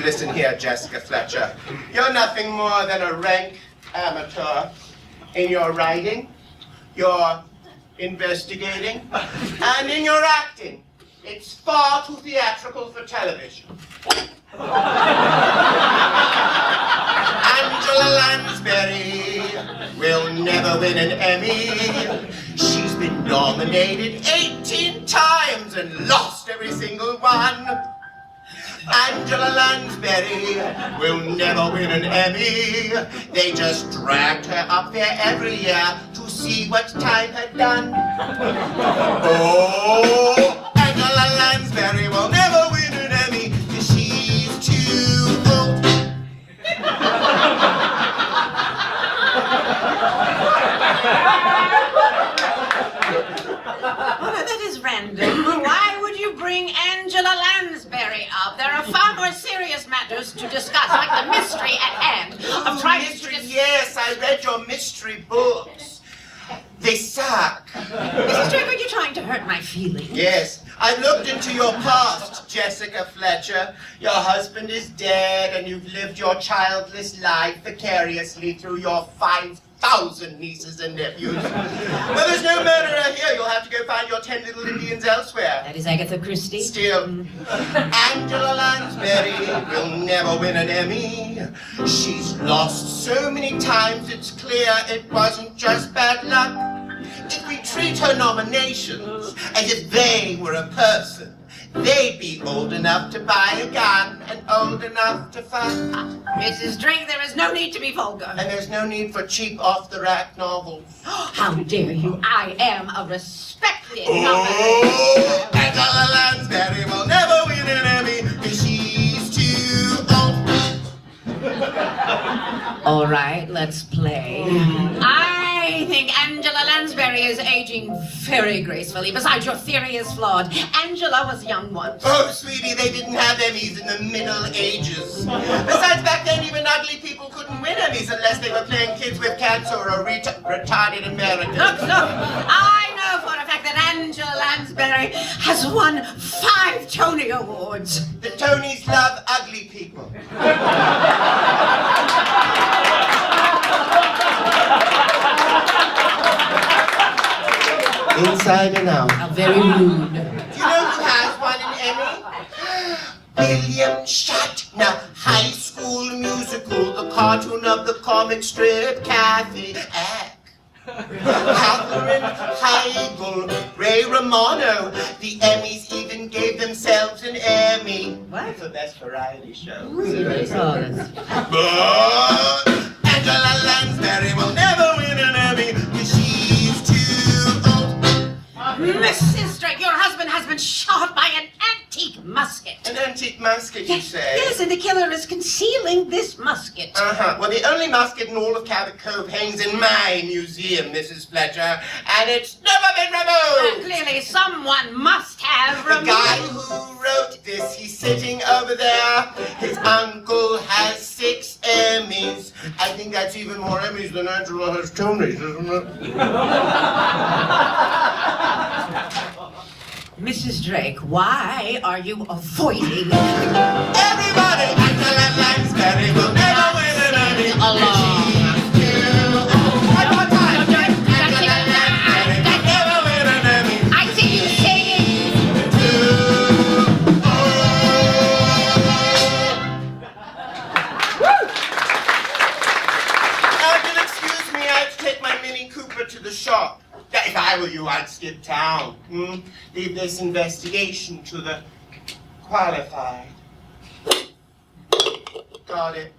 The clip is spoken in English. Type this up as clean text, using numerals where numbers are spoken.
listen here, Jessica Fletcher. You're nothing more than a rank amateur in your writing, your investigating, and in your acting. It's far too theatrical for television. Angela Lansbury will never win an Emmy. She's been nominated 18 times and lost every single one. Angela Lansbury will never win an Emmy. They just dragged her up there every year to see what time had done. Oh, Angela Lansbury will never win an Emmy because she's too old. Well, that is random. Why would you bring Angela Lansbury up? There are far more serious matters to discuss, like the mystery at hand. Oh, mystery, yes, I read your mystery books. They suck. Mrs. Drake, are you trying to hurt my feelings? Yes, I've looked into your past, Jessica Fletcher. Your husband is dead, and you've lived your childless life vicariously through your 5,000 nieces and nephews. Well, there's no murderer here. You'll have to go find your 10 little Indians elsewhere. That is Agatha Christie. Still, Angela Lansbury will never win an Emmy. She's lost so many times, it's clear it wasn't just bad luck. If we treat her nominations as if they were a person, they'd be old enough to buy a gun and old enough to fuck. Mrs. Drake, there is no need to be vulgar. And there's no need for cheap off-the-rack novels. How dare you? I am a respected Oh, Angela Lansbury will never win an Emmy because she's too old. All right, let's play. I think Angela Lansbury is aging very gracefully. Besides, your theory is flawed. Angela was young once. Oh, sweetie, they didn't have Emmys in the Middle Ages. Besides, back then, even ugly people couldn't win Emmys unless they were playing kids with cancer or retarded Americans. Look, I know for a fact that Angela Lansbury has won 5 Tony Awards. The Tonys love ugly people. Inside and out. How very rude. Do you know who has won an Emmy? William Shatner, High School Musical, the cartoon of the comic strip, Kathy Eck. Catherine Heigl, Ray Romano. The Emmys even gave themselves an Emmy. What? For best variety show. Really? Oh, that's... But Angela Lansbury will never win an Emmy because she's too old. Mrs. Drake, your husband has been shot by an antique musket. An antique musket, you say? Yes, and the killer is concealing this musket. Uh-huh. Well, the only musket in all of Cabot Cove hangs in my museum, Mrs. Fletcher, and it's never been removed! Clearly, someone must have The removed guy it. who wrote this, he's sitting over there. His uncle has 6 Emmys. I think that's even more Emmys than Angela has Tonys, isn't it? Mrs. Drake, why are you avoiding Everybody, Angela Lansbury will never win an Emmy. along? One more time. Angela Lansbury will never win an Emmy. I see you singing. You'll excuse me, I have to take my Mini Cooper to the shop. If I were you, I'd skip town. Leave this investigation to the qualified. Got it.